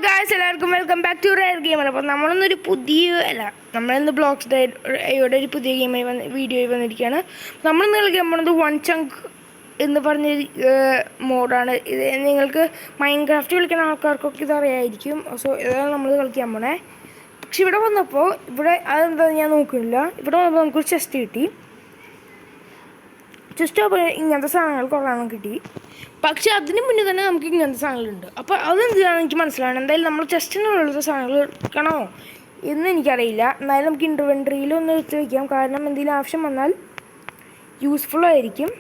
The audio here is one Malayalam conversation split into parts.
ഗായ്സ് എല്ലാവർക്കും welcome back to rare gamer. അപ്പോൾ നമ്മളിന്നൊരു നമ്മളിന്ന് ബ്ലോക്സ് ഡേയുടെ ഒരു പുതിയ വീഡിയോയിൽ വന്നിരിക്കുകയാണ്. നമ്മളിന്ന് കളിക്കാൻ പോകുന്നത് വൺ ചങ്ക് എന്ന് പറഞ്ഞൊരു മോഡാണ്. ഇത് നിങ്ങൾക്ക് മൈൻക്രാഫ്റ്റ് കളിക്കുന്ന ആൾക്കാർക്കൊക്കെ ഇത് അറിയായിരിക്കും. സോ ഇതാണ് നമ്മൾ കളിക്കാൻ പോണേ. പക്ഷെ ഇവിടെ വന്നപ്പോൾ അതെന്താണെന്ന് ഞാൻ നോക്കുന്നില്ല. ഇവിടെ വന്നപ്പോൾ നമുക്കൊരു ചെസ്റ്റ് കിട്ടി. ചെസ്റ്റ് അപ്പോൾ ഇങ്ങനത്തെ സാധനങ്ങൾ കുറേ കിട്ടി. പക്ഷെ അതിന് മുന്നേ തന്നെ നമുക്ക് ഇങ്ങനത്തെ സാധനങ്ങളുണ്ട്. അപ്പോൾ അതെന്തിനാണെന്ന് എനിക്ക് മനസ്സിലാണ്. എന്തായാലും നമ്മൾ ചെസ്റ്റിനുള്ള സാധനങ്ങൾ എടുക്കണോ എന്ന് എനിക്കറിയില്ല. എന്നാലും നമുക്ക് ഇൻവെൻട്രിയിൽ ഒന്ന് എടുത്ത് വയ്ക്കാം. കാരണം എന്തെങ്കിലും ആവശ്യം വന്നാൽ യൂസ്ഫുള്ളായിരിക്കും.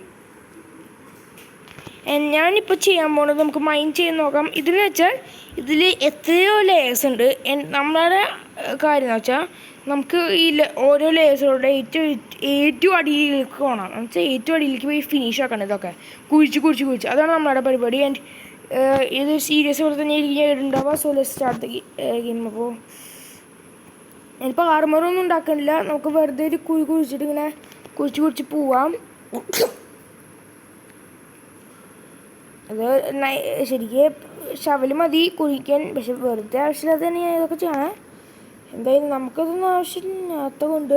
ഞാനിപ്പോൾ ചെയ്യാൻ പോകുന്നത് നമുക്ക് മൈൻ ചെയ്ത് നോക്കാം. ഇതിന് വെച്ചാൽ ഇതിൽ എത്രയോ ലേയേഴ്സ് ഉണ്ട്. നമ്മുടെ കാര്യം എന്ന് വെച്ചാൽ നമുക്ക് ഈ ഓരോ ലേയേഴ്സിലൂടെ ഏറ്റവും അടിയിലേക്ക് പോകണം. എന്ന് വെച്ചാൽ ഏറ്റവും അടിയിലേക്ക് പോയി ഫിനിഷ് ആക്കണം. ഇതൊക്കെ കുഴിച്ച് അതാണ് നമ്മുടെ പരിപാടി. ആൻഡ് ഇത് സീരിയസ് പോലെ തന്നെ ഉണ്ടാവുക. So let's start game. അപ്പോൾ ഞാനിപ്പോൾ ആർമറൊന്നും ഉണ്ടാക്കുന്നില്ല. നമുക്ക് വെറുതെ ഒരു കുഴിച്ചിട്ട് ഇങ്ങനെ കുഴിച്ച് പോവാം. അത് ശരിക്കും ശവല് മതി കുഴിക്കാൻ. പക്ഷെ വെറുതെ ആവശ്യമില്ലാതെ തന്നെ ഞാൻ ഇതൊക്കെ ചെയ്യണേ. എന്തായാലും നമുക്കതൊന്നും ആവശ്യമില്ലാത്ത കൊണ്ട്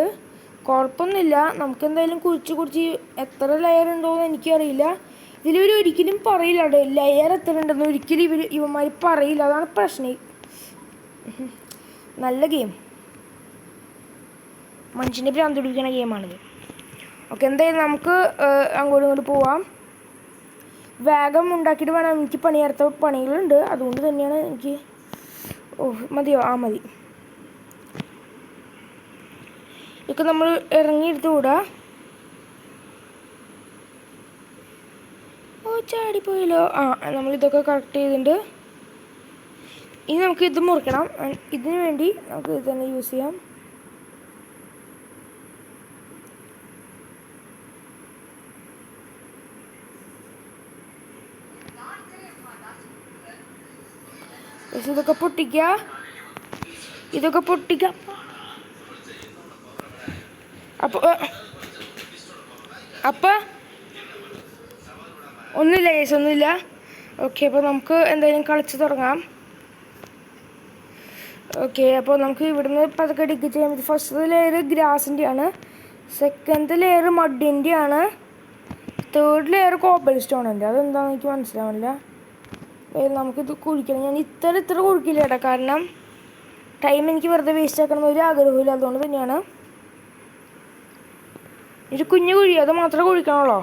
കുഴപ്പമൊന്നുമില്ല. നമുക്കെന്തായാലും കുഴിച്ച് എത്ര ലെയർ ഉണ്ടോയെന്ന് എനിക്കറിയില്ല. ഒരിക്കലും പറയില്ല കേട്ടോ ലെയർ എത്ര ഉണ്ടെന്ന്. ഒരിക്കലും ഇവന്മാർ പറയില്ല. അതാണ് പ്രശ്നം. നല്ല ഗെയിം, മനുഷ്യൻ്റെ ഭ്രാന്ത് പിടിക്കുന്ന ഗെയിമാണിത്. ഓക്കെ, എന്തായാലും നമുക്ക് അങ്ങോട്ട് പോവാം. വേഗം ഉണ്ടാക്കിയിട്ട് വേണം. എനിക്ക് പണിയടുത്ത പണികളുണ്ട്. അതുകൊണ്ട് തന്നെയാണ് എനിക്ക് മതിയോ? മതി. ഇതൊക്കെ നമ്മൾ ഇറങ്ങിയെടുത്ത് കൂടാ. ചാടിപ്പോയല്ലോ. നമ്മളിതൊക്കെ കറക്റ്റ് ചെയ്തിട്ടുണ്ട്. ഇനി നമുക്ക് ഇത് മുറിക്കണം. ഇതിനു വേണ്ടി നമുക്ക് ഇത് തന്നെ യൂസ് ചെയ്യാം. ഇതൊക്കെ പൊട്ടിക്കുക. അപ്പോൾ ഒന്നുമില്ല. ഓക്കെ, അപ്പോൾ നമുക്ക് എന്തായാലും കളിച്ച് തുടങ്ങാം. ഓക്കെ, അപ്പോൾ നമുക്ക് ഇവിടുന്ന് പതുക്കെ ഡിഗ് ചെയ്യാൻ പറ്റും. ഫസ്റ്റ് ലെയർ ഗ്രാസിൻ്റെ ആണ്. സെക്കൻഡ് ലെയർ മഡിൻ്റെ ആണ്. തേർഡ് ലെയർ കോബൽ സ്റ്റോണിൻ്റെ. അതെന്താണെന്ന് എനിക്ക് മനസ്സിലാവില്ല. നമുക്കിത് കുഴിക്കണം. ഞാൻ ഇത്ര കുഴിക്കില്ല കേട്ടോ. കാരണം ടൈം എനിക്ക് വെറുതെ വേസ്റ്റ് ആക്കണം ഒരു ആഗ്രഹമില്ല. അതുകൊണ്ട് തന്നെയാണ് ഒരു കുഞ്ഞു കുഴി, അത് മാത്രമേ കുഴിക്കണുള്ളൂ.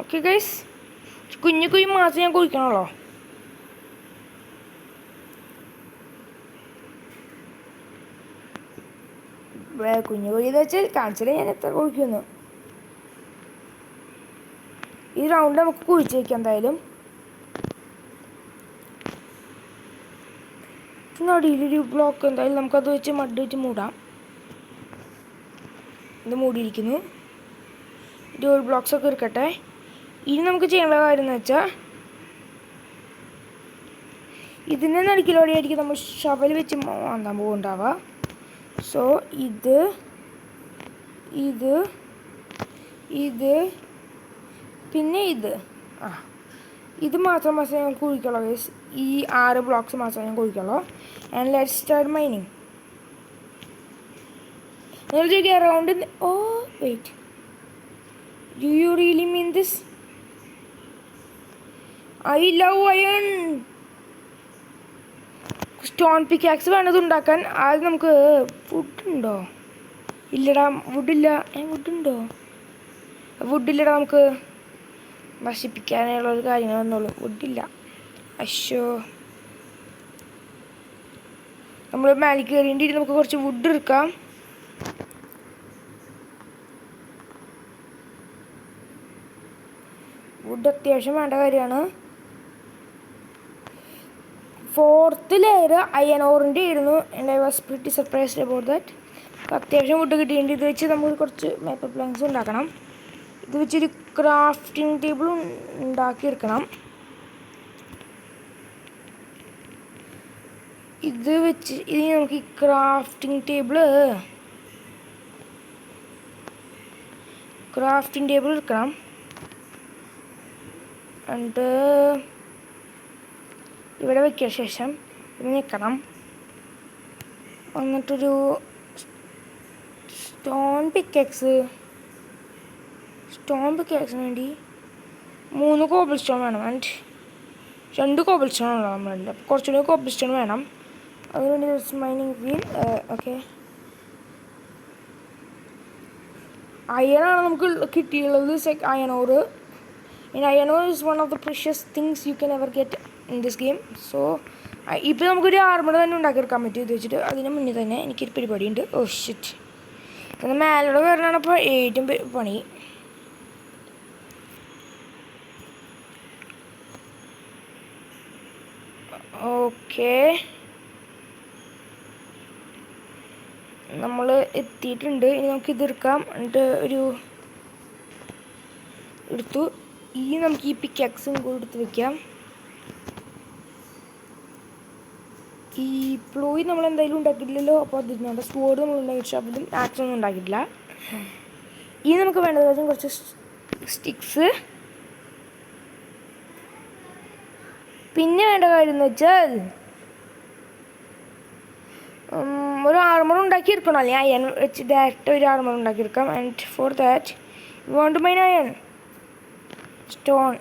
ഓക്കെ ഗൈസ്, കുഞ്ഞു കുഴി മാത്രമേ ഞാൻ കുഴിക്കണുള്ളൂ. കുഞ്ഞു കുഴി എന്ന് വെച്ചാൽ കാണിച്ചാലേ ഞാൻ എത്ര കുഴിക്കുന്നു. ഈ റൗണ്ട് നമുക്ക് കുഴിച്ച് വയ്ക്കാം. എന്തായാലും അടിയിലൊരു ബ്ലോക്ക്. എന്തായാലും നമുക്കത് വെച്ച് മഡ് വെച്ച് മൂടാം. ഇത് മൂടിയിരിക്കുന്നു. ഡോർ ബ്ലോക്സ് ഒക്കെ ഇരിക്കട്ടെ. ഇനി നമുക്ക് ചെയ്യേണ്ട കാര്യം എന്ന് വെച്ചാൽ ഇതിനെ നടുക്കിലോടെയായിരിക്കും നമ്മൾ ഷവൽ വെച്ച് മാന്താൻ പോകുന്നുണ്ടാവുക. സോ ഇത് പിന്നെ ഇത് മാത്രം ഞാൻ കുഴിക്കുള്ളൂ. ഈ 6 ബ്ലോക്സ് മാത്രമേ ഞാൻ കുഴിക്കുള്ളൂ. And let's start mining. Around wait, do you really mean this? I love iron. Stone pickaxe വേണത് ഉണ്ടാക്കാൻ. ആദ്യം നമുക്ക് വുഡുണ്ടോ? ഇല്ലടാ, വുഡില്ല. വുഡുണ്ടോ? വുഡില്ലടാ. നമുക്ക് നശിപ്പിക്കാനുള്ളൊരു കാര്യങ്ങൾ വന്നോളൂ. വുഡില്ല. അശ്ശോ, നമ്മൾ മേലെ കയറിയിട്ട് നമുക്ക് കുറച്ച് വുഡ് എടുക്കാം. വുഡ് അത്യാവശ്യം വേണ്ട കാര്യമാണ്. 4th ലെയർ അയൺ ഓറിൻ്റെ ആയിരുന്നു. And I was pretty surprised about that. അത്യാവശ്യം വുഡ് കിട്ടിയിട്ടുണ്ട്. ഇത് വെച്ച് നമുക്ക് കുറച്ച് മേപ്പർ പ്ലാങ്ക്സ് ഉണ്ടാക്കണം. ഇത് വെച്ചൊരു ക്രാഫ്റ്റിംഗ് ടേബിൾ ഉണ്ടാക്കിയെടുക്കണം. ഇത് വെച്ച് ഇനി നമുക്ക് ഈ ക്രാഫ്റ്റിംഗ് ടേബിൾ എടുക്കണം. ആൻഡ് ഇവിടെ വെക്കിയ ശേഷം ഇത് നിൽക്കണം. എന്നിട്ടൊരു സ്റ്റോൺ പിക്കാക്സിന് വേണ്ടി 3 കോബിൾ സ്റ്റോൺ വേണം. ആൻഡ് 2 കോബിൾ സ്റ്റോൺ ഉള്ളൂ നമ്മളുണ്ട്. അപ്പോൾ കുറച്ചുകൂടി കോബിൾ സ്റ്റോൺ വേണം. അതുകൊണ്ട് മൈനിങ് വീൽ. ഓക്കെ, അയണാണ് നമുക്ക് കിട്ടിയുള്ളത്. Iron ore. Iron ore is one of the precious things you can ever get in this game. So ഇപ്പോൾ നമുക്കൊരു ആർമർ തന്നെ ഉണ്ടാക്കിയെടുക്കാൻ പറ്റും ഇത് വെച്ചിട്ട്. അതിന് മുന്നേ തന്നെ എനിക്കൊരു പരിപാടിയുണ്ട്. ഓ ഷിറ്റ്, എന്നാൽ മേലോടെ കയറാനാണ് ഇപ്പോൾ ഏറ്റവും പണി. ഓക്കെ, നമ്മൾ എത്തിയിട്ടുണ്ട്. ഇനി നമുക്ക് ഇതെടുക്കാം. എന്നിട്ട് എടുത്തു. നമുക്ക് ഈ പിക്കാക്സും കൂടി എടുത്ത് വെക്കാം. ഈ പ്ലോയി നമ്മൾ എന്തായാലും ഉണ്ടാക്കിയിട്ടില്ലല്ലോ. അപ്പോൾ അതിനുള്ള സ്പോഡ് നമ്മൾ ഉണ്ടാക്കിയിട്ട് അതിലും ആക്സൊന്നും ഉണ്ടാക്കിയിട്ടില്ല. ഇനി നമുക്ക് വേണ്ടത് കുറച്ച് സ്റ്റിക്സ്. പിന്നെ വേണ്ട കാര്യം എന്ന് വെച്ചാൽ ഒരു ആർമർ ഉണ്ടാക്കിയെടുക്കണം. അല്ലെങ്കിൽ അയൺ വെച്ച് ഡയറക്റ്റ് ഒരു ആർമർ ഉണ്ടാക്കിയെടുക്കാം. And for that you want to mine iron stone.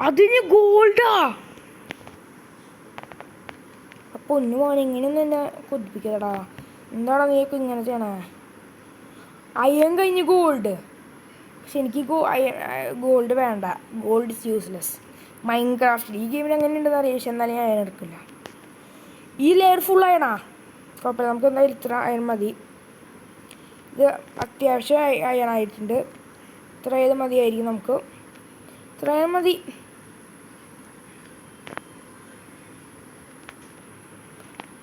അതിന് ഗോൾഡാ. അപ്പോൾ ഒന്ന് പോകണം. ഇങ്ങനെയൊന്നും എന്നെ കൊതിപ്പിക്കടാ. എന്താണോ നീക്ക് ഇങ്ങനെ ചെയ്യണേ? അയൺ കഴിഞ്ഞ് ഗോൾഡ്. പക്ഷെ എനിക്ക് ഗോൾഡ് വേണ്ട. Gold is useless. മൈൻക്രാഫ്റ്റ് ഈ ഗെയിമിൽ അങ്ങനെ ഉണ്ടെന്ന് അറിയാം. പക്ഷെ എന്നാലും ഞാൻ അയൺ എടുക്കില്ല. ഈ ലെയർ ഫുൾ അയണാ കുഴപ്പമില്ല. നമുക്ക് എന്തായാലും ഇത്ര അയൺ മതി. ഇത് അത്യാവശ്യം അയണായിട്ടുണ്ട്. ഇത്ര ഏത് മതിയായിരിക്കും നമുക്ക്. ഇത്ര അയൺ മതി.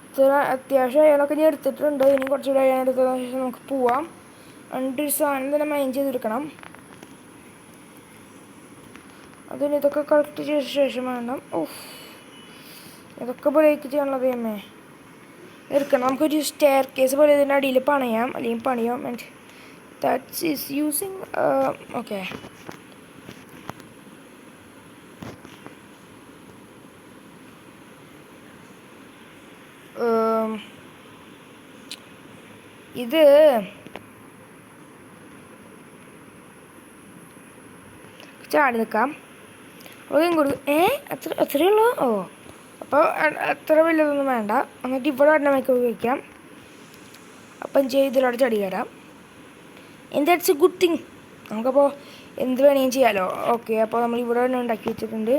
ഇത്ര അത്യാവശ്യം അയണൊക്കെ ഞാൻ എടുത്തിട്ടുണ്ട്. ഇനി കുറച്ചുകൂടി അയൺ എടുത്തതിന് ശേഷം നമുക്ക് പോവാം. എന്നിട്ട് ഒരു സാധനം തന്നെ മൈൻ ചെയ്തെടുക്കണം. അതിന് ഇതൊക്കെ കളക്ട് ചെയ്ത ശേഷം വേണം. ഇതൊക്കെ ബ്രേക്ക് ചെയ്യാനുള്ളത് അമ്മേ എടുക്കണം. നമുക്കൊരു സ്റ്റെയർ കേസ് പോലെ ഇതിൻ്റെ അടിയിൽ പണിയാം, അല്ലെങ്കിൽ പണിയാം. And that's is using okay. ഇത് ചാടി നിൽക്കാം. അതും കൊടുക്കും. അത്രയുള്ളൂ. അപ്പോൾ അത്ര വലുതൊന്നും വേണ്ട. എന്നിട്ട് ഇവിടെ എണ്ണമൊക്കെ വയ്ക്കാം. അപ്പം ചെയ്തിലോടെ ചടി കയറാം. That's A good thing. നമുക്കപ്പോൾ എന്ത് വേണമെങ്കിലും ചെയ്യാമല്ലോ. ഓക്കെ, അപ്പോൾ നമ്മൾ ഇവിടെ തന്നെ ഉണ്ടാക്കി വെച്ചിട്ടുണ്ട്.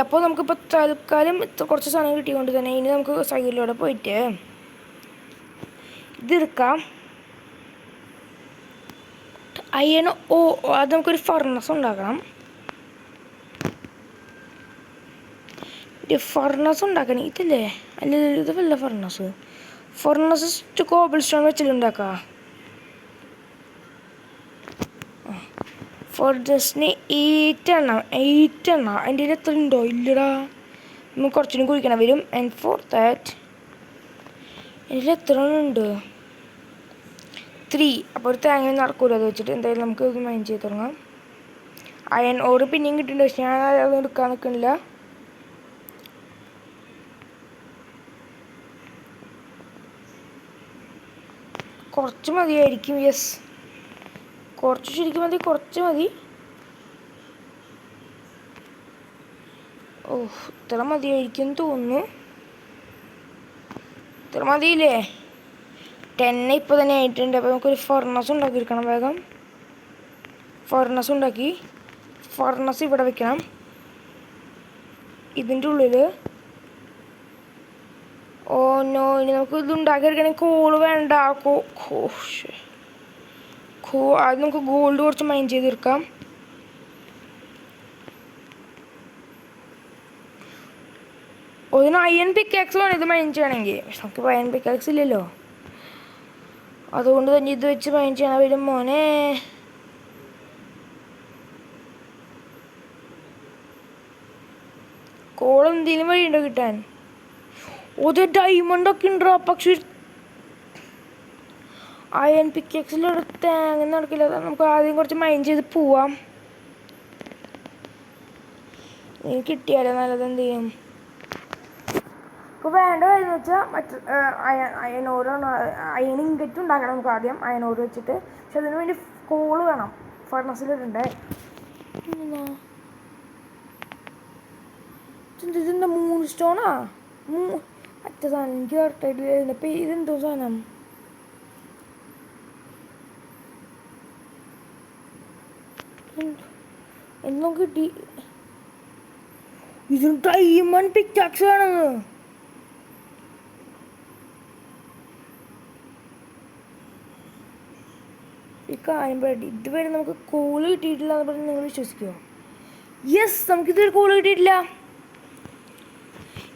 അപ്പോൾ നമുക്കിപ്പോൾ തൽക്കാലം കുറച്ച് സാധനം കിട്ടിയതുകൊണ്ട് തന്നെ ഇനി നമുക്ക് സൈഡിലൂടെ പോയിട്ട് ഇതെടുക്കാം. അയ്യണ അത് നമുക്കൊരു ഫർണസ് ഉണ്ടാക്കണം. ഫർണസ് ഉണ്ടാക്കണം. ഇതല്ലേ? അല്ല, ഇത് വല്ല ഫർണസ് കോബിൾ സ്റ്റോൺ വെച്ചിട്ടുണ്ടാക്കാം. ഫർണസിന് 8 എണ്ണം. അതിൻ്റെ എത്ര ഉണ്ടോ? ഇല്ലടാ, നമുക്ക് കുറച്ചുകൂടി കുഴിക്കണം വരും. ആൻഡ് ഫോർ ദാറ്റ് ഇതിൽ എത്ര ഉണ്ട്? 3. അപ്പോൾ ഒരു തേങ്ങ നടക്കൂല. അത് വെച്ചിട്ട് എന്തായാലും നമുക്ക് ഇത് മൈൻഡ് ചെയ്ത് തുടങ്ങാം. അയൺ ഓറ് പിന്നെയും കിട്ടുന്നുണ്ട്. പക്ഷെ ഞാൻ അത് എടുക്കാൻ നിൽക്കുന്നില്ല. കുറച്ച് മതിയായിരിക്കും. യെസ്, കുറച്ച് ശരിക്കും മതി. കുറച്ച് മതി. ഇത്ര മതിയായിരിക്കും തോന്നുന്നു. ഇത്ര മതിയില്ലേ? 10 ഇപ്പോൾ തന്നെ ആയിട്ടുണ്ട്. അപ്പോൾ നമുക്കൊരു ഫർണസ് ഉണ്ടാക്കിയെടുക്കണം വേഗം. ഫർണസ് ഉണ്ടാക്കി ഫർണസ് ഇവിടെ വെക്കണം. ഇതിൻ്റെ ഉള്ളിൽ നോ. ഇനി നമുക്ക് ഇത് ഉണ്ടാക്കിയെടുക്കണമെങ്കിൽ കോള് വേണ്ട. അത് നമുക്ക് ഗോൾഡ് കുറച്ച് മൈൻ ചെയ്തെടുക്കാം. ഒരു അയൺ പിക്കാക്സ് വേണം ഇത് മൈൻ ചെയ്യണമെങ്കിൽ. പക്ഷെ നമുക്ക് അയൺ പിക്കാക്സ് ഇല്ലല്ലോ. അതുകൊണ്ട് തന്നെ ഇത് വെച്ച് മൈൻ ചെയ്യണം വരും മോനെ. കോൾ എന്തെങ്കിലും വഴിയുണ്ടോ കിട്ടാൻ? ഡയമണ്ടൊക്കെ ഉണ്ടോ? പക്ഷെ അയൺ പിക്കാക്സിലെടുത്ത് അങ്ങനെ നടക്കില്ല. നമുക്ക് ആദ്യം കുറച്ച് മൈൻ ചെയ്ത് പോവാം. എനിക്ക് കിട്ടിയാലോ നല്ലത്. എന്ത് ചെയ്യും ഇപ്പോൾ വേണ്ട കാര്യം വെച്ചാൽ മറ്റ് അയനോറാണ്. അയൺ ഇങ്കറ്റ് ഉണ്ടാക്കണം നമുക്ക് ആദ്യം അയനോറ് വെച്ചിട്ട്. പക്ഷെ അതിന് വേണ്ടി കോള് വേണം, ഫർണസിലിടണ്ടേ. ഇതിൻ്റെ 3 സ്റ്റോണാ മറ്റേ സാധനം എനിക്ക് കറക്റ്റായിട്ട്. ഇപ്പം ഇതെന്തോ സാധനം എന്തോ കിട്ടി. ഇതിന് ഡയമണ്ട് പിക്കാക്സ് വേണമെന്ന്. ഈ കാര്യം പറയട്ടെ, ഇതുവരെ നമുക്ക് കോള് കിട്ടിയിട്ടില്ല എന്ന് പറഞ്ഞ് നിങ്ങൾ വിശ്വസിക്കുമോ? യെസ്, നമുക്കിതൊരു കോള് കിട്ടിയിട്ടില്ല.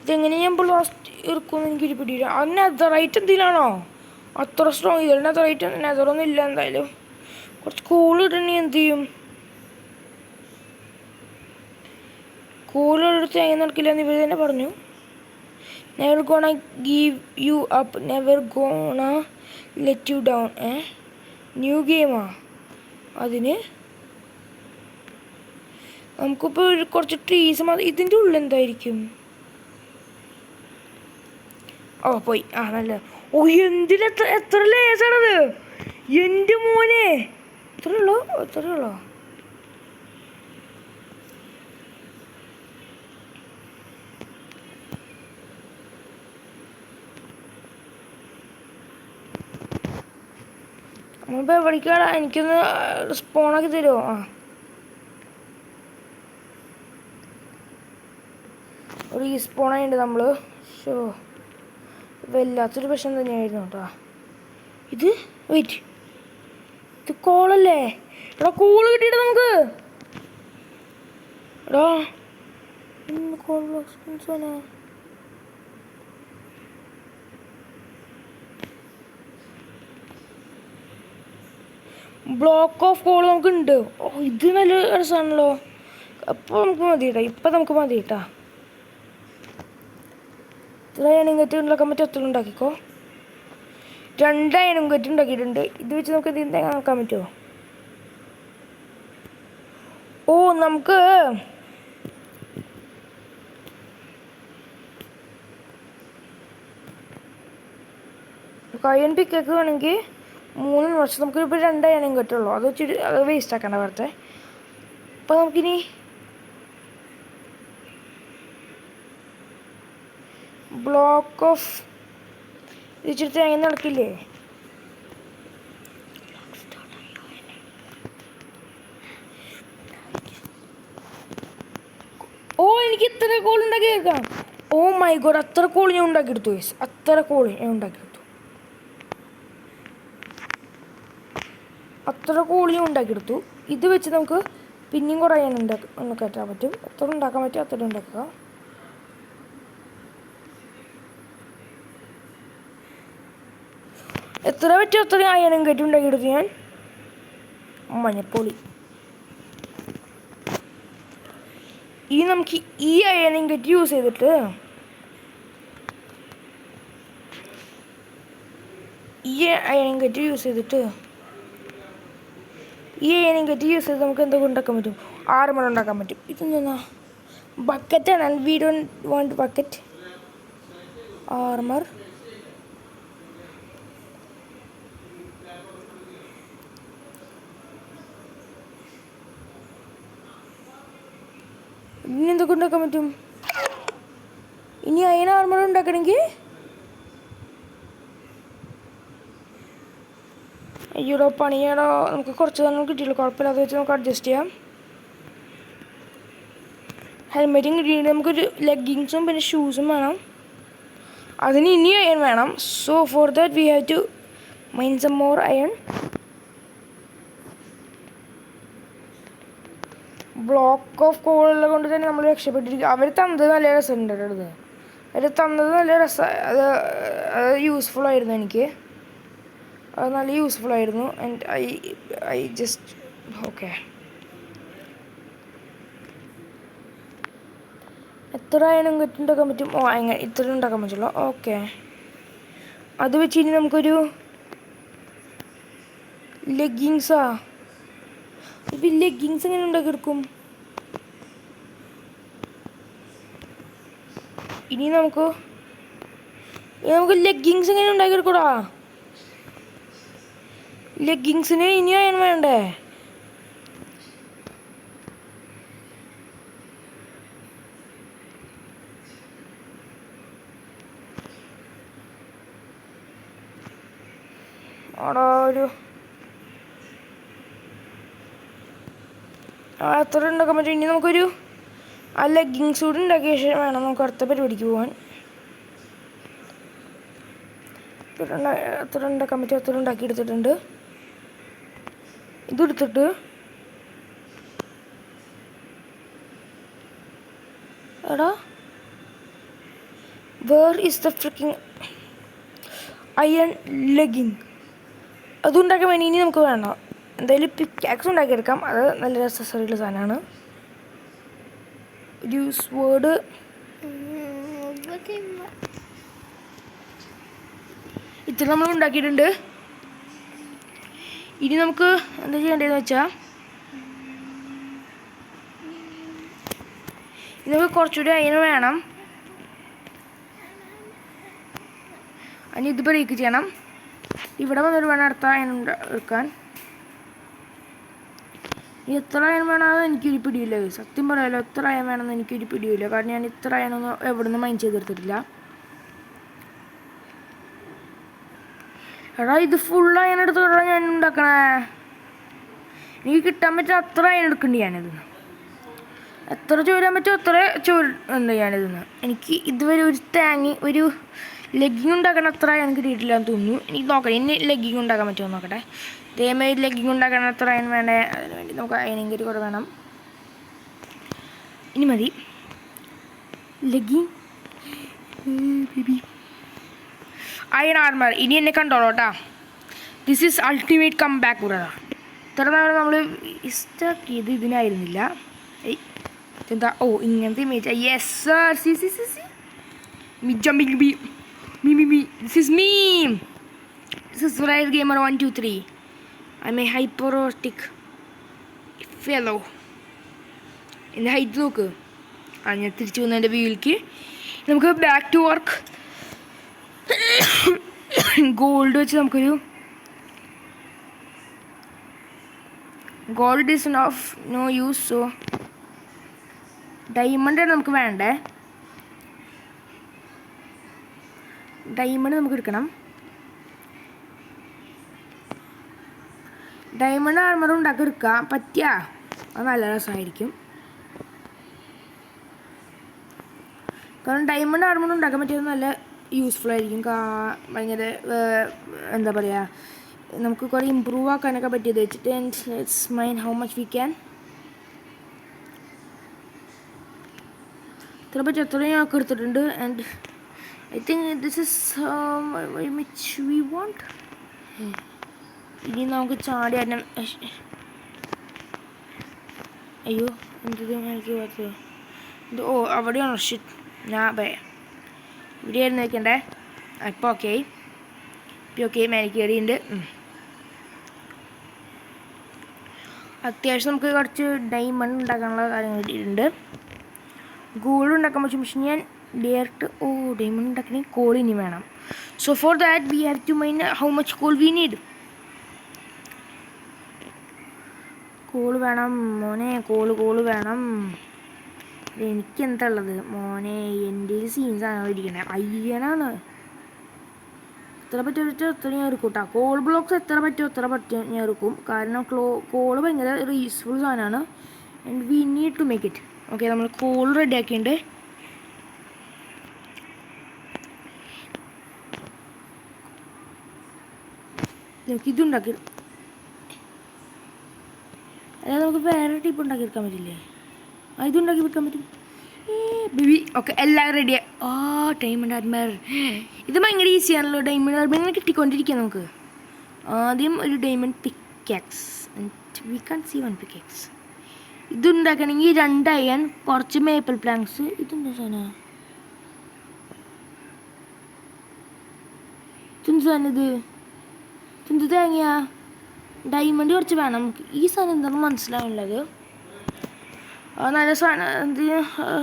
ഇതെങ്ങനെ ഞാൻ ഇപ്പോൾ ലാസ്റ്റ് ഇറക്കുമെന്ന് എനിക്ക് പിടിയില്ല. അത് നെതറൈറ്റ് എന്തെങ്കിലാണോ അത്ര സ്ട്രോങ്? ഇതിൽ നെതറൊന്നും ഇല്ല. എന്തായാലും കുറച്ച് കോള് കിട്ടണമെങ്കിൽ എന്ത് ചെയ്യും? കോളെടുത്ത് എങ്ങനെ നടക്കില്ല എന്ന് ഇവർ തന്നെ പറഞ്ഞു. Never gonna give you up, never gonna let you down. New ഗെയിമാ. അതിന് നമുക്കിപ്പോൾ കുറച്ച് ട്രീസ് മതി. ഇതിൻ്റെ ഉള്ളിൽ എന്തായിരിക്കും? ഓ പോയി. നല്ല. ഓ എത്ര ലേസാണത് എൻ്റെ മോനെ. എത്രയുള്ളൂ? നമ്മളിപ്പോൾ എവിടേക്കാണ്? എനിക്കൊന്ന് സ്പോണാക്കി തരുമോ? റീസ്പോണായിട്ടുണ്ട് നമ്മൾ. ഷോ, വല്ലാത്തൊരു പ്രശ്നം തന്നെയായിരുന്നു കേട്ടോ ഇത്. വെയിറ്റ്, ഇത് കോളല്ലേ? എടാ കോള് കിട്ടിയിട്ട് നമുക്ക്. എടാ കോൾ ബ്ലോക്ക് ഓഫ് കോൾ നമുക്കുണ്ട്. ഓ ഇത് നല്ല രസമാണല്ലോ. അപ്പോൾ നമുക്ക് മതി കേട്ടോ. ഇപ്പം നമുക്ക് മതി കേട്ടോ. ഇത്ര അയണിങ്കറ്റ് ഉണ്ടാക്കാൻ പറ്റും അത്ര ഉണ്ടാക്കിക്കോ. 2 അയണിങ്കറ്റ് ഉണ്ടാക്കിയിട്ടുണ്ട്. ഇത് വെച്ച് നമുക്ക് എന്തെങ്കിലും തേങ്ങ നോക്കാൻ പറ്റുമോ? ഓ നമുക്ക് അയൺ പിക്കൊക്കെ വേണമെങ്കിൽ 3 വർഷം നമുക്കിപ്പോൾ 2 അയണിങ്കറ്റ് ഉള്ളൂ. അത് വെച്ചിട്ട് അത് വേസ്റ്റ് ആക്കണ്ട വെറുതെ. അപ്പോൾ നമുക്കിനി ബ്ലോക്ക് ഓഫ് ഇച്ചിരി തേങ്ങ നടക്കില്ലേ? ഓ എനിക്ക് ഇത്ര കോൾ ഉണ്ടാക്കി കേൾക്കാം. ഓ മൈ ഗോഡ്, അത്ര കോൾ ഞാൻ ഉണ്ടാക്കിയെടുത്തു. അത്ര കോൾ ഞാൻ ഉണ്ടാക്കിയെടുത്തു. ഇത് വെച്ച് നമുക്ക് പിന്നെയും കുറേ ഉണ്ടാക്കാൻ പറ്റും. എത്ര ഉണ്ടാക്കാൻ പറ്റും അത്ര ഉണ്ടാക്കുക. എത്ര പറ്റും അത്ര അയണും കയറ്റി ഉണ്ടാക്കിയെടുത്തു ഞാൻ. മഞ്ഞപ്പൊളി. ഈ നമുക്ക് ഈ അയണും കയറ്റി യൂസ് ചെയ്തിട്ട് നമുക്ക് എന്തൊക്കെ ഉണ്ടാക്കാൻ പറ്റും? ആർമർ ഉണ്ടാക്കാൻ പറ്റും. ഇതെന്താ ബക്കറ്റാണ്. We don't want bucket. Armour. ഇനി എന്തൊക്കെ ഉണ്ടാക്കാൻ പറ്റും? ഇനി അയൺ ആർമർ ഉണ്ടാക്കണമെങ്കിൽ അയ്യോടോ പണിയാടോ. നമുക്ക് കുറച്ച് തന്നെ കിട്ടിയുള്ളൂ. കുഴപ്പമില്ല, അത് വെച്ച് നമുക്ക് അഡ്ജസ്റ്റ് ചെയ്യാം. ഹെൽമെറ്റും കിട്ടിയിട്ട് നമുക്കൊരു ലെഗിങ്സും പിന്നെ ഷൂസും വേണം. അതിന് ഇനി അയൺ വേണം. So for that we have to mine some more iron. Block of കോളുള്ളത് കൊണ്ട് തന്നെ നമ്മൾ രക്ഷപ്പെട്ടിരിക്കും. അവർ തന്നത് നല്ല രസമുണ്ട്. അത് യൂസ്ഫുൾ ആയിരുന്നു. എനിക്ക് അത് നല്ല യൂസ്ഫുൾ ആയിരുന്നു. And I just okay. എത്ര അയണും ഉണ്ടാക്കാൻ പറ്റും? ഓ അങ്ങനെ ഇത്ര ഉണ്ടാക്കാൻ പറ്റുള്ളൂ. ഓക്കെ, അത് വെച്ച് ഇനി നമുക്കൊരു ലെഗിങ്സാ. ഇപ്പം ലെഗിങ്സ് എങ്ങനെ ഉണ്ടാക്കിയെടുക്കും? ഇനി നമുക്ക് ലെഗിങ്സ് എങ്ങനെ ഉണ്ടാക്കിയെടുക്കൂടാ. ലെഗിങ്സിന് ഇനി അയൺ വേണ്ടേ? അവിടെ ഒരു അത്ര ഉണ്ടാക്കാൻ പറ്റും. ഇനി നമുക്കൊരു ആ ലെഗിങ്സ് കൂടി ഉണ്ടാക്കിയ ശേഷം വേണം നമുക്ക് അടുത്ത പരിപാടിക്ക് പോകാൻ. എത്ര ഉണ്ടാക്കാൻ പറ്റും അത്ര ഉണ്ടാക്കി എടുത്തിട്ടുണ്ട്. ഇതെടുത്തിട്ട് എടാ where is the freaking iron ലെഗിങ്? അതുണ്ടാക്കാൻ വേണ്ടി ഇനി നമുക്ക് വേണ്ട എന്തായാലും പിക്കാക്സ് ഉണ്ടാക്കിയെടുക്കാം. അത് നല്ല നെസസറിയുള്ള സാധനമാണ്. ഒരു സ്വേർഡ് ഇത്ര നമ്മൾ ഉണ്ടാക്കിയിട്ടുണ്ട്. ഇനി നമുക്ക് എന്താ ചെയ്യേണ്ടതെന്ന് വെച്ചാൽ നമുക്ക് കുറച്ചുകൂടി അയൺ വേണം. അതിന് ഇത് ബ്രേക്ക് ചെയ്യണം. ഇവിടെ വന്നിട്ട് വേണം അടുത്ത അയൺ എടുക്കാൻ. എത്ര അയൺ വേണമെന്ന് എനിക്കൊരു പിടിയില്ല. സത്യം പറയാമല്ലോ, എത്ര അയൺ വേണമെന്ന് എനിക്കൊരു പിടിയില്ല. കാരണം ഞാൻ ഇത്ര അയണൊന്നും എവിടെ നിന്ന് മൈൻഡ് ചെയ്തെടുത്തിട്ടില്ല. എടാ ഇത് ഫുൾ അയൺ എടുത്തിട്ടാ ഞാൻ ഉണ്ടാക്കണേ. എനിക്ക് കിട്ടാൻ പറ്റുക അത്ര അയൺ എടുക്കണ്ടേ ഞാനിതിന്ന്. എത്ര ചോരാൻ പറ്റുമോ അത്ര എന്താ ഞാനിതിന്ന്. എനിക്ക് ഇതുവരെ ഒരു ലെഗിങ് ഉണ്ടാക്കണം അത്ര അയൺ കിട്ടിയിട്ടില്ല എന്ന് തോന്നുന്നു. എനിക്ക് നോക്കണം ഇനി ലെഗിങ് ഉണ്ടാക്കാൻ പറ്റുമോ നോക്കട്ടെ. ഇതേമാതിരി ലെഗിങ് ഉണ്ടാക്കാൻ അത്ര അയൺ വേണ്ടേ? അതിന് വേണ്ടി നമുക്ക് അയണിങ് കൂടെ വേണം. ഇനി മതി ലെഗിങ് ബേബി അയൺ ആർമർ. ഇനി എന്നെ കണ്ടോളൂ കേട്ടോ. This is ultimate comeback കൂടെ. ഇത്ര നാൾ നമ്മൾ ഇഷ്ടാക്കിയത് ഇതിനായിരുന്നില്ല. എന്താ ഇങ്ങനത്തെ ഇമേജ്. Yes sir. സി സി സി സി me jumping me this is me. This is Rare Gamer 123. I'm a hyperotic fellow. എൻ്റെ ഹൈറ്റ് നോക്ക്. ഞാൻ തിരിച്ചു വന്ന എൻ്റെ വ്യൂവിലേക്ക് നമുക്ക് ബാക്ക് ടു വർക്ക്. ഗോൾഡ് വെച്ച് നമുക്കൊരു gold is of no use. So ഡയമണ്ടാണ് നമുക്ക് വേണ്ടേ. ഡയമണ്ട് നമുക്ക് എടുക്കണം. ഡയമണ്ട് ആർമർ ഉണ്ടാക്കി എടുക്കാൻ പറ്റിയ അത് നല്ല രസമായിരിക്കും. കാരണം ഡയമണ്ട് ആർമർ ഉണ്ടാക്കാൻ പറ്റിയത് നല്ല യൂസ്ഫുൾ ആയിരിക്കും. ഭയങ്കര എന്താ പറയുക, നമുക്ക് കുറേ ഇമ്പ്രൂവ് ആക്കാനൊക്കെ പറ്റിയത് വെച്ചിട്ട്. Let's mind how much we can. ഇത്ര പറ്റി എത്ര ഞങ്ങൾക്ക് എടുത്തിട്ടുണ്ട്. And I think this is very much we want. ഇനി നമുക്ക് ചാടി അന്നം. അയ്യോ എന്തത് എനിക്ക് പറ്റുമോ ഇത്? അവിടെയാണോ? ഷിറ്റ്, ഞാൻ പറയാം. ഇവിടെയായിരുന്നു വെക്കണ്ടേ. ഇപ്പോൾ ഓക്കെ മേലേക്ക് കയറിയുണ്ട്. അത്യാവശ്യം നമുക്ക് കുറച്ച് ഡയമണ്ട് ഉണ്ടാക്കാനുള്ള കാര്യങ്ങൾ കിട്ടിയിട്ടുണ്ട്. ഗോൾഡ് ഉണ്ടാക്കാൻ പറ്റും. പക്ഷെ ഞാൻ ഡയറക്റ്റ് ഡയമണ്ട് ഉണ്ടാക്കണമെങ്കിൽ കോൾ ഇനി വേണം. So for that we have to mind how much coal we need. Coal വേണം മോനെ, കോള് വേണം. എനിക്കെന്താ ഉള്ളത് മോനെ? എൻ്റെ സീൻസാണ് ഇരിക്കണേ. അയ്യനാണ്. എത്ര പറ്റുമോ എത്ര ഞാൻ എടുക്കും കേട്ടോ. കോൾ ബ്ലോക്സ് എത്ര പറ്റുമോ എത്ര ഞാൻ എടുക്കും. കാരണം കോള് ഭയങ്കര യൂസ്ഫുൾ സാധനമാണ്. And we need to make it. Okay, നമ്മൾ കോൾ റെഡി ആക്കിയിട്ടുണ്ട്. നമുക്ക് ഇതുണ്ടാക്കി, അതായത് നമുക്ക് വേറെ ടൈപ്പ് ഉണ്ടാക്കിയെടുക്കാൻ പറ്റില്ലേ? ഇതുണ്ടാക്കി വെക്കാൻ പറ്റും ബേബി. ഓക്കെ, എല്ലാം റെഡിയാ. ഡയമണ്ട് ആർമർ ഇത് ഭയങ്കര ഈസിയാണല്ലോ. ഡയമണ്ട് ആർമർ ഇങ്ങനെ കിട്ടിക്കൊണ്ടിരിക്കുക. നമുക്ക് ആദ്യം ഒരു diamond pickaxe. We can see one pickaxe. ഇതുണ്ടാക്കണമെങ്കിൽ 2 അയൺ, കുറച്ച് മേപ്പിൾ പ്ലാങ്ക്സ്. ഇതെന്താ സാധനം? ഇത് തേങ്ങയാ? ഡയമണ്ട് കുറച്ച് വേണം. ഈ സാധനം എന്താണെന്ന് മനസ്സിലാവുള്ളത്. നല്ല സാധനം,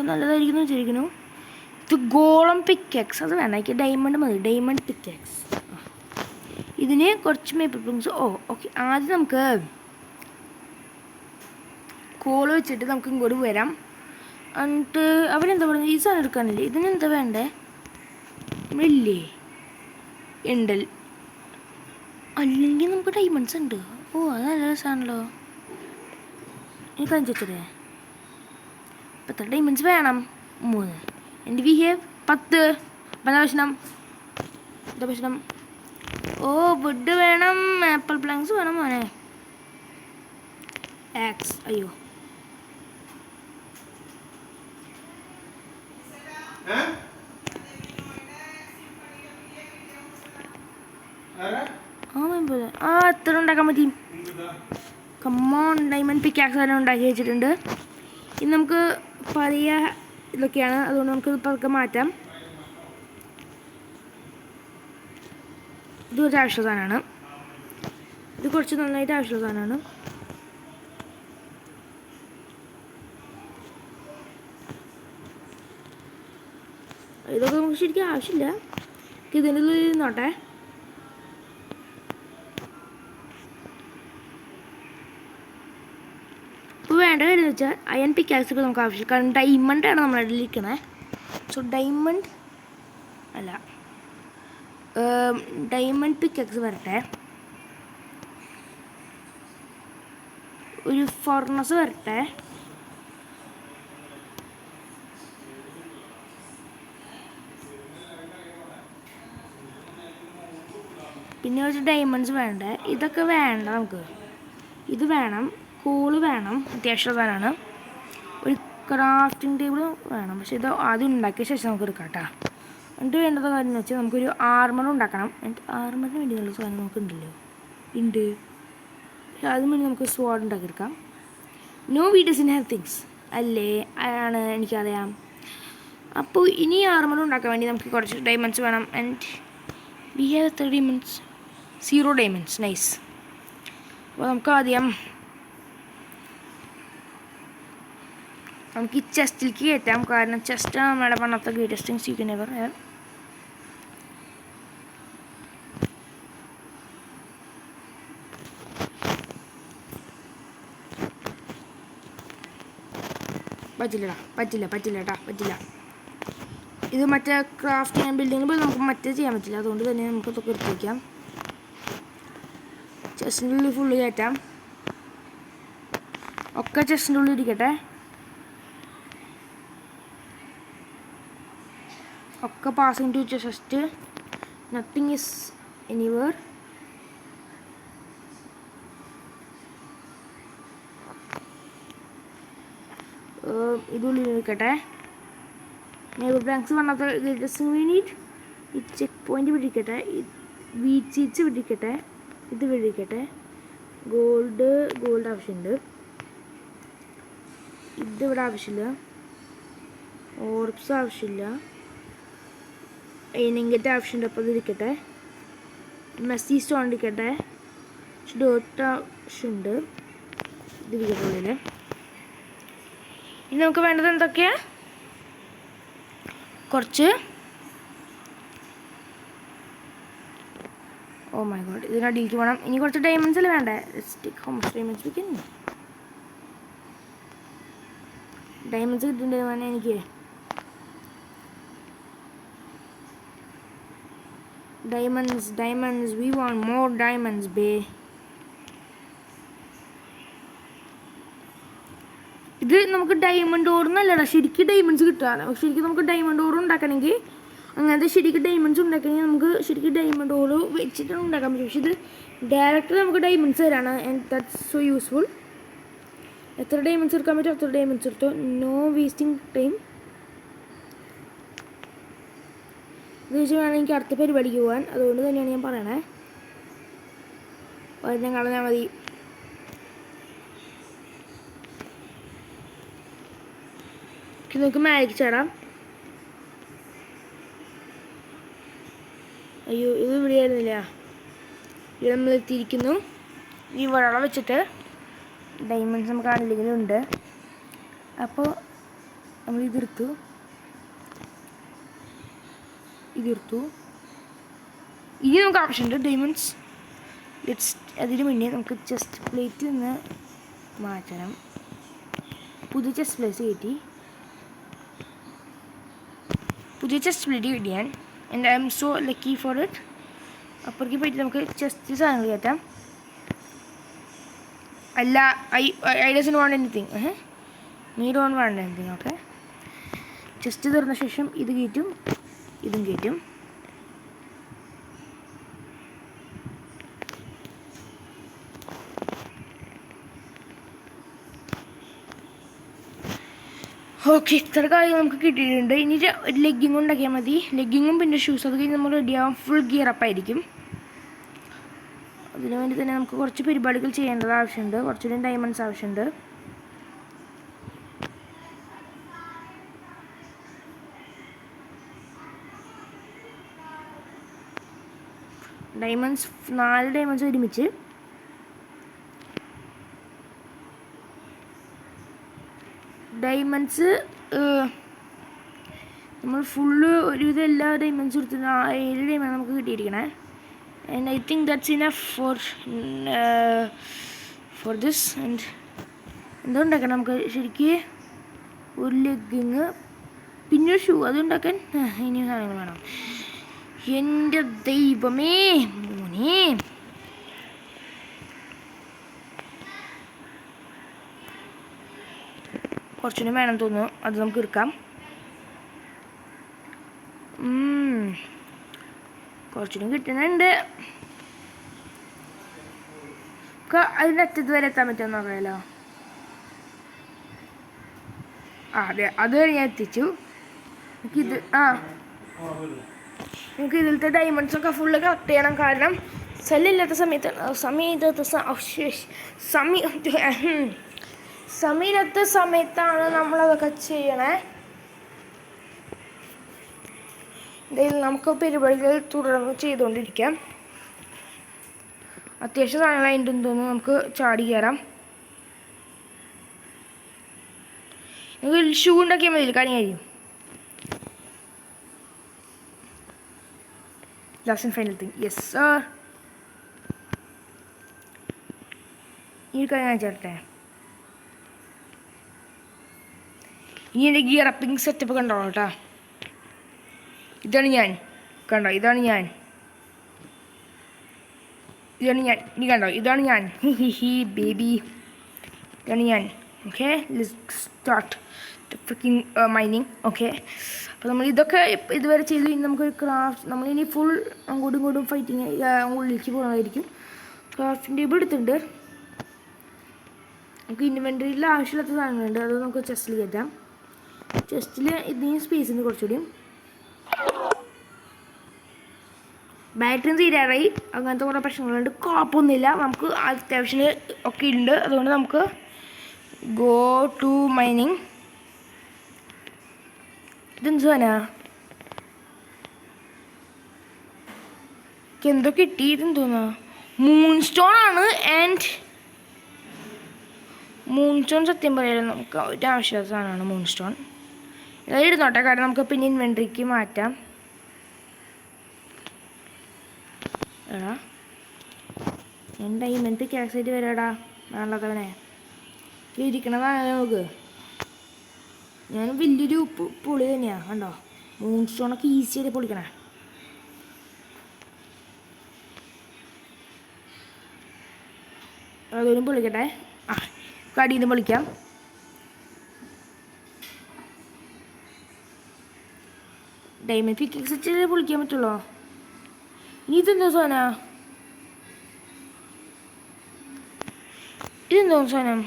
നല്ലതായിരിക്കുന്നു വെച്ചിരിക്കുന്നു. ഇത് ഗോളം പിക്കാക്സ്, അത് വേണ്ട, എനിക്ക് ഡയമണ്ട് മതി, ഡയമണ്ട് പിക്കാക്സ്. ഇതിന് കുറച്ച് മേപ്പിൾ പ്ലങ്സ്. ഓക്കെ, ആദ്യം നമുക്ക് കോള് വെച്ചിട്ട് നമുക്ക് ഇങ്ങോട്ട് വരാം. എന്നിട്ട് അവരെന്താ പറയുന്നത്, ഈ സാധനം എടുക്കാനില്ലേ, ഇതിനെന്താ വേണ്ടേ, ഇല്ലേ ഉണ്ടൽ, അല്ലെങ്കിൽ നമുക്ക് ഡയമണ്ട്സ് ഉണ്ട്. അത് നല്ല രസമാണല്ലോ. എനിക്ക് അഞ്ചേ എത്ര ഡയമണ്ട്സ് വേണം, 3. എൻ്റെ വി ഹാവ് 10. എന്താ പ്രശ്നം, എന്താ പ്രശ്നം? വുഡ് വേണം, ആപ്പിൾ പ്ലാങ്സ് വേണം മോനെ. ആക്സ്, അയ്യോ എത്ര ഉണ്ടാക്കാൻ പറ്റി. കമ്മോൺ, ഡയമണ്ട് പിക്കാക്സ് തന്നെ ഉണ്ടാക്കി വെച്ചിട്ടുണ്ട്. ഇനി നമുക്ക് പഴയ ഇതൊക്കെയാണ്, അതുകൊണ്ട് നമുക്ക് പതുക്കെ മാറ്റാം. ഇത് കുറച്ച് ആവശ്യമുള്ള സാധനമാണ്, ഇത് കുറച്ച് നന്നായിട്ട് ആവശ്യമുള്ള സാധനമാണ്. ഇതൊക്കെ നമുക്ക് ശരിക്കും ആവശ്യമില്ല, ഇതിൻ്റെ ഉള്ളിൽ ഇരുന്നോട്ടെ. ഇപ്പോൾ വേണ്ട കാര്യം എന്ന് വെച്ചാൽ അയൺ പിക്കാക്സ് ഇപ്പോൾ നമുക്ക് ആവശ്യം, കാരണം ഡയമണ്ടാണ് നമ്മുടെ ഇരിക്കണേ. സോ ഡയമണ്ട് അല്ല, ഡയമണ്ട് പിക്കാക്സ് വരട്ടെ, ഒരു ഫോർണസ് വരട്ടെ, പിന്നെ കുറച്ച് ഡയമണ്ട്സ് വേണ്ടേ. ഇതൊക്കെ വേണ്ട നമുക്ക്, ഇത് വേണം, കൂള് വേണം, അത്യാവശ്യം സാധനമാണ്. ഒരു ക്രാഫ്റ്റിംഗ് ടേബിൾ വേണം, പക്ഷേ ഇത് ആദ്യം ഉണ്ടാക്കിയ ശേഷം നമുക്ക് എടുക്കാം കേട്ടോ. എന്നിട്ട് വേണ്ടത് കാര്യം എന്ന് വെച്ചാൽ നമുക്കൊരു ആർമർ ഉണ്ടാക്കണം. എന്നിട്ട് ആർമറിന് വേണ്ടി നല്ല സാധനം നമുക്കുണ്ടല്ലോ, ഉണ്ട്. അതിന് വേണ്ടി നമുക്ക് സ്വാഡ് ഉണ്ടാക്കിയെടുക്കാം. No we doesn't have things അല്ലേ, ആണ് എനിക്കറിയാം. അപ്പോൾ ഇനി ആർമർ ഉണ്ടാക്കാൻ വേണ്ടി നമുക്ക് കുറച്ച് ഡയമണ്ട്സ് വേണം. And we have 3 diamonds, 0 diamonds, nice. അപ്പോൾ നമുക്ക് ആദ്യം നമുക്ക് ഈ ചെസ്റ്റിലേക്ക് കയറ്റാം, കാരണം ചെസ്റ്റ് നമ്മുടെ പണ്ടത്തെ greatest things you can ever have. പറ്റില്ല. ഇത് മറ്റേ ക്രാഫ്റ്റ് ചെയ്യാൻ ബിൽഡിങ്ങിൽ പോയി നമുക്ക് മറ്റേ ചെയ്യാൻ പറ്റില്ല, അതുകൊണ്ട് തന്നെ നമുക്ക് ഇതൊക്കെ എടുത്ത് വയ്ക്കാം. ചെസ്റ്റിൻ്റെ ഉള്ളിൽ ഫുള്ള് കയറ്റാം, ഒക്കെ ചെസ്റ്റിൻ്റെ ഉള്ളിൽ ഇരിക്കട്ടെ, ഒക്കെ passing to chest, nothing is anywhere. ഇതുള്ളിൽ ഇരിക്കട്ടെ. നെയ്ബർ ബ്ലാങ്ക്സ് വണ്ണത്തെ നീഡ്. ഈ ചെക്ക് പോയിന്റ് പിടിക്കട്ടെ, വീറ്റ് സീറ്റ്സ് പിടിക്കട്ടെ, ഇത് പിടിക്കട്ടെ. ഗോൾഡ് ആവശ്യമുണ്ട്, ഇതിവിടെ ആവശ്യമില്ല. ഓർബ്സ് ആവശ്യമില്ല, ഇനിങ്കറ്റ് ആവശ്യമുണ്ട്, അപ്പോൾ ഇതിരിക്കട്ടെ. മെസ്സി സ്റ്റോൺ ഇരിക്കട്ടെ, ഡോട്ട് ആവശ്യമുണ്ട്, ഇതിരിക്കട്ടെ ഉള്ളിൽ. ഇനി നമുക്ക് വേണ്ടത് എന്തൊക്കെയാണ്, കുറച്ച് ഓ മൈ ഗോഡ്, ഇതിനടിയിലേക്ക് വേണം. ഇനി കുറച്ച് ഡയമണ്ട്സ് അല്ലേ വേണ്ടേ, ഡയമണ്ട്സ് വെക്കുന്നു. ഡയമണ്ട്സ് കിട്ടുന്നുണ്ട് വേണേ എനിക്ക്. Diamonds we want more diamonds bay. ഇത് നമുക്ക് ഡയമണ്ട് ഓർന്നല്ലടാ, ശരിക്കും ഡയമണ്ട്സ് കിട്ടുകയാണ്. ശരിക്കും നമുക്ക് ഡയമണ്ട് ഓർ ഉണ്ടാക്കണമെങ്കിൽ, അങ്ങനത്തെ ശരിക്കും ഡയമണ്ട്സ് ഉണ്ടാക്കണമെങ്കിൽ നമുക്ക് ശരിക്കും ഡയമണ്ട് ഓർ വെച്ചിട്ടാണ് ഉണ്ടാക്കാൻ പറ്റും. പക്ഷെ ഇത് ഡയറക്റ്റ് നമുക്ക് ഡയമണ്ട്സ് തരാണ്, ആൻഡ് ദാറ്റ്സ് സോ യൂസ്ഫുൾ. എത്ര ഡയമണ്ട്സ് എടുക്കാൻ പറ്റും അത്ര ഡയമണ്ട്സ് എടുത്തോ, നോ വേസ്റ്റിംഗ് ടൈം. ഇത് വെച്ച് വേണം എനിക്ക് അടുത്ത പരിപാടിക്ക് പോകാൻ, അതുകൊണ്ട് തന്നെയാണ് ഞാൻ പറയണേ. ഒരെണ്ണം കളഞ്ഞാൽ മതി. നമുക്ക് മേലേക്ക് ചാടാം. അയ്യോ, ഇത് ഇവിടെയായിരുന്നില്ല, ഇവിടെ നമ്മൾ എത്തിയിരിക്കുന്നു. ഈ വെള്ളം വെച്ചിട്ട് ഡയമണ്ട്സ് നമുക്ക് ആണെങ്കിലും ഉണ്ട്. അപ്പോൾ നമ്മൾ ഇതെടുത്തു, ഇതെടുത്തു. ഇനി നമുക്ക് ആവശ്യമുണ്ട് ഡയമണ്ട്സ്. അതിന് മുന്നേ നമുക്ക് ചെസ്റ്റ് പ്ലേറ്റിൽ നിന്ന് മാറ്റണം. പുതിയ ചെസ്റ്റ് പ്ലേറ്റ് കിട്ടിയാൻ and I am so lucky for it. അപ്പുറത്തേക്ക് പോയിട്ട് നമുക്ക് ചെസ്റ്റ് സാധനങ്ങൾ കയറ്റാം. അല്ല, ഐ ഡസൻറ്റ് വാണ്ട് എനിത്തിങ്. നീ don't want anything. Okay, chest തുറന്ന ശേഷം ഇത് കയറ്റും, ഇതും കയറ്റും. ഓക്കെ, ഇത്ര കാര്യം നമുക്ക് കിട്ടിയിട്ടുണ്ട്. ഇനി ലെഗിങ് ഉണ്ടാക്കിയാൽ മതി. ലെഗിങ്ങും പിന്നെ ഷൂസ്, അത് കഴിഞ്ഞ് നമ്മൾ റെഡിയാവും. ഫുൾ ഗിയർ അപ്പ് ആയിരിക്കും. അതിനു വേണ്ടി തന്നെ നമുക്ക് കുറച്ച് പരിപാടികൾ ചെയ്യേണ്ടത് ആവശ്യമുണ്ട്. കുറച്ചുകൂടി ഡയമണ്ട്സ് ആവശ്യമുണ്ട്. ഡയമണ്ട്സ് 4 ഡയമണ്ട്സ് ഒരുമിച്ച്. ഡയമണ്ട്സ് നമ്മൾ ഫുള്ള് ഒരുവിധം എല്ലാ ഡയമണ്ട്സും എടുത്ത് 7 ഡയമണ്ട് നമുക്ക് കിട്ടിയിരിക്കണേ. And I think that's enough for this. And എന്താ ഉണ്ടാക്കണം നമുക്ക് ശരിക്ക്? ഒരു ലെഗിങ് പിന്നെ ഒരു ഷൂ, അതുണ്ടാക്കാൻ ഇനിയും സാധനങ്ങൾ വേണം. എൻ്റെ ദൈവമേ മോനെ, കുറച്ചുകൂടി വേണം തോന്നുന്നു. അത് നമുക്ക് എടുക്കാം. കുറച്ചുകൂടി കിട്ടുന്നുണ്ട്. അതിൻ്റെ അറ്റത്ത് വരെ എത്താൻ പറ്റുമെന്ന് പറയാലോ. അതെ, അത് ഞാൻ എത്തിച്ചു. എനിക്കിത് നമുക്ക് ഇതിലത്തെ ഡയമണ്ട്സൊക്കെ ഫുള്ള് കളക്ട് ചെയ്യണം. കാരണം സെല്ലില്ലാത്ത സമയത്താണ് നമ്മളതൊക്കെ ചെയ്യണേ. എന്തായാലും നമുക്ക് പരിപാടികൾ തുടർന്ന് ചെയ്തുകൊണ്ടിരിക്കാം. അത്യാവശ്യം സാധനങ്ങൾ അതിൻ്റെ തോന്നുന്നു. നമുക്ക് ചാടി കയറാം. നമുക്ക് ഷൂ ഉണ്ടാക്കിയാൽ മതി, കാര്യം. Last and final thing. Yes sir. ഈ കാര്യം ഞാൻ ചേർട്ടെ. ഇനി എൻ്റെ ഗിയർ അപ്പിങ് സെറ്റപ്പ് കണ്ടോ കേട്ടോ. ഇതാണ് ഞാൻ. ഇതാണ് ഞാൻ. നീ കണ്ടോ? ഇതാണ് ഞാൻ. ഹി ബേബി, ഇതാണ് ഞാൻ. Okay, let's start fricking mining. Okay, അപ്പോൾ നമ്മൾ ഇതൊക്കെ ഇതുവരെ ചെയ്തു. ഇനി നമുക്കൊരു ക്രാഫ്റ്റ്, നമ്മളിനി ഫുൾ അങ്ങോട്ടും ഇങ്ങോട്ടും ഫൈറ്റിങ് ഉള്ളിലേക്ക് പോകുന്നതായിരിക്കും. ക്രാഫ്റ്റിംഗ് ടേബിൾ എടുത്തിട്ടുണ്ട്. നമുക്ക് ഇൻവെൻറ്ററിയിൽ ആവശ്യമില്ലാത്ത സാധനങ്ങളുണ്ട്, അത് നമുക്ക് ചെസ്റ്റിൽ കയറ്റാം. ചെസ്റ്റിൽ ഇതിന് സ്പേസ് ഉണ്ട് കുറച്ചുകൂടി. ബാറ്ററിയും തീരാറായി, അങ്ങനത്തെ കുറേ പ്രശ്നങ്ങളുണ്ട്. കുഴപ്പമൊന്നുമില്ല, നമുക്ക് അത്യാവശ്യം ഒക്കെ ഉണ്ട്. അതുകൊണ്ട് നമുക്ക് ഗോ ടു മൈനിങ്. ഇതെന്ത് സാധനാ? എന്തോ കിട്ടി. ഇതെന്തോന്നാ? മൂൺ സ്റ്റോൺ ആണ്. ആൻഡ് മൂൺ സ്റ്റോൺ സത്യം പറയാം നമുക്ക് ഒരു ആവശ്യമുള്ള സാധനമാണ് മൂൺ സ്റ്റോൺ. ഇതായി ഇരുന്നോട്ടെ, കാരണം നമുക്ക് പിന്നെ ഇൻവെൻട്രിക്ക് മാറ്റാം. എടാ, എൻ്റെ ഇൻവെൻട്രി ക്യാക്സായിട്ട് വരാടാ. നാളെ ഇരിക്കണതാണ് നമുക്ക്. ഞാൻ വലിയൊരു പൊളി തന്നെയാണ്. കണ്ടോ, മൂൺ സ്റ്റോണൊക്കെ ഈസി ആയിട്ട് പൊളിക്കണേ. അതൊന്നും പൊളിക്കട്ടെ. കടിയിൽ നിന്ന് പൊളിക്കാം. ഡയമണ്ട് പിക്കിക്സ് വെച്ച് പൊളിക്കാൻ പറ്റുള്ളൂ. ഇനി ഇതെന്തോ സാധന? ഇതെന്തോ സാധനം?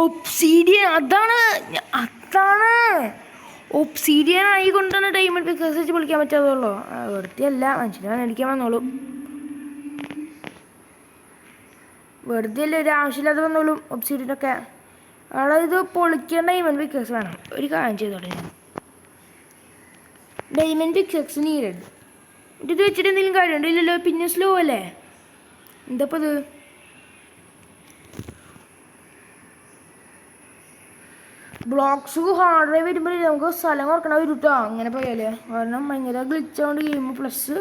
ഒബ്സീഡിയൻ. അതാണ് ഒബ്സീഡിയൻ ആയിക്കൊണ്ടാണ് ഡയമണ്ട് പിക്കിക്സ് വെച്ച് പൊളിക്കാൻ പറ്റാതുള്ളൂ. വെറുതെ അല്ല, മനുഷ്യനെ മേടിക്കാൻ വന്നോളൂ. വെറുതെ അല്ലേ, ഒരു ആവശ്യമില്ലാതെ വന്നോളും ഒബ്സീഡിയനൊക്കെ. ഇത് പൊളിക്കേണ്ട ഡയമണ്ട് പിക്കിക്സ് വേണം. ഒരു കാര്യം ചെയ്തോളൂ. Diamond pickaxes needed. ഇത് വെച്ചിട്ട് എന്തെങ്കിലും കാര്യമുണ്ടോ? ഇല്ലല്ലോ, പിന്നെ സ്ലോ അല്ലേ. എന്താപ്പോൾ ഇത്? ബ്ലോക്സ് ഹാർഡായി വരുമ്പോൾ നമുക്ക് സ്ഥലം കുറക്കണ വരും കേട്ടോ അങ്ങനെ പോയാലേ. കാരണം ഭയങ്കര ഗ്ലിച്ചാകൊണ്ട് ഗെയിം. പ്ലസ്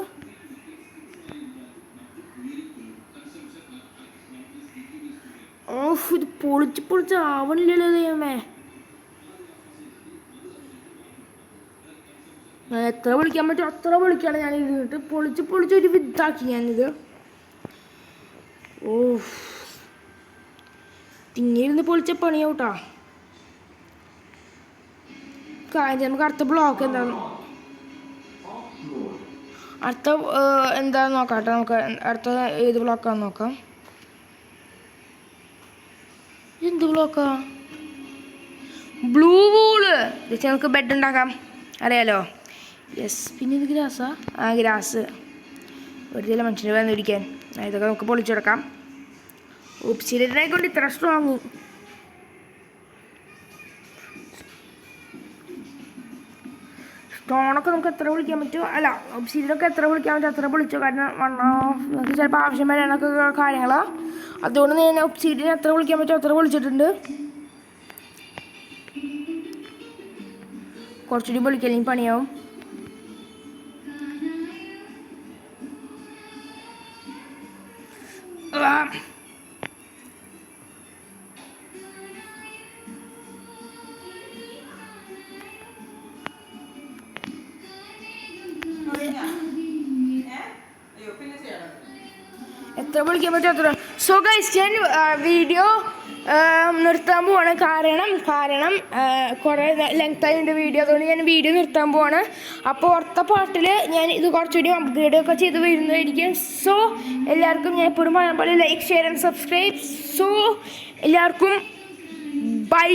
ഓഫ് ഇത് പൊളിച്ച് ആവണില്ലല്ലോ ദൈവമേ. എത്ര വിളിക്കാൻ പറ്റും അത്ര വിളിക്കാണ് ഞാൻ ഇരുന്നിട്ട് പൊളിച്ച് ഒരു വിത്താക്കി ഞാനിത്. ഓഫ് തിങ്ങിയിരുന്ന് പൊളിച്ച പണിയാവൂട്ടാ. കാര്യം നമുക്ക് അടുത്ത ബ്ലോക്ക് എന്താണ് എന്താന്ന് നോക്കാം കേട്ടോ. നമുക്ക് അടുത്ത ഏത് ബ്ലോക്കാന്ന് നോക്കാം. എന്ത് ബ്ലോക്കാ? Blue wool. ജസ്റ്റ് നമുക്ക് ബെഡ് ഉണ്ടാക്കാം അറിയാലോ. യെസ്. പിന്നെ ഇത് ഗ്രാസാ? ആ ഗ്രാസ്. ഒരു ചില മനുഷ്യന് വന്ന് പിടിക്കാൻ. ഇതൊക്കെ നമുക്ക് പൊളിച്ചെടുക്കാം. ഒബ്സിഡിയനെ കൊണ്ട് ഇത്ര സ്ട്രോങ്. സ്റ്റോണൊക്കെ നമുക്ക് എത്ര വിളിക്കാൻ പറ്റുമോ അല്ല ഒബ്സിഡിയനൊക്കെ എത്ര വിളിക്കാൻ പറ്റും അത്ര വിളിച്ചോ. കാരണം നമുക്ക് ചിലപ്പോൾ ആവശ്യം വരാനൊക്കെ കാര്യങ്ങളാണ്. അതുകൊണ്ട് ഞാൻ ഒബ്സിഡിയൻ എത്ര വിളിക്കാൻ പറ്റുമോ അത്ര വിളിച്ചിട്ടുണ്ട്. കുറച്ചുകൂടി വിളിക്കല്ലെങ്കിൽ പണിയാവും. എത്ര വിളിക്കാൻ പറ്റും അത്ര. സോ ഗൈസ് ഞാൻ വീഡിയോ നിർത്താൻ പോവാണ്. കാരണം കുറേ ലെങ്തായി എൻ്റെ വീഡിയോ. അതുകൊണ്ട് ഞാൻ വീഡിയോ നിർത്താൻ പോവാണ്. അപ്പോൾ അടുത്ത പാട്ടിൽ ഞാൻ ഇത് കുറച്ചുകൂടി അപ്ഗ്രേഡ് ഒക്കെ ചെയ്ത് വരുന്നതായിരിക്കും. സോ എല്ലാവർക്കും ഞാൻ എപ്പോഴും പറയാൻ പോലെ like share and subscribe. So എല്ലാവർക്കും ബൈ.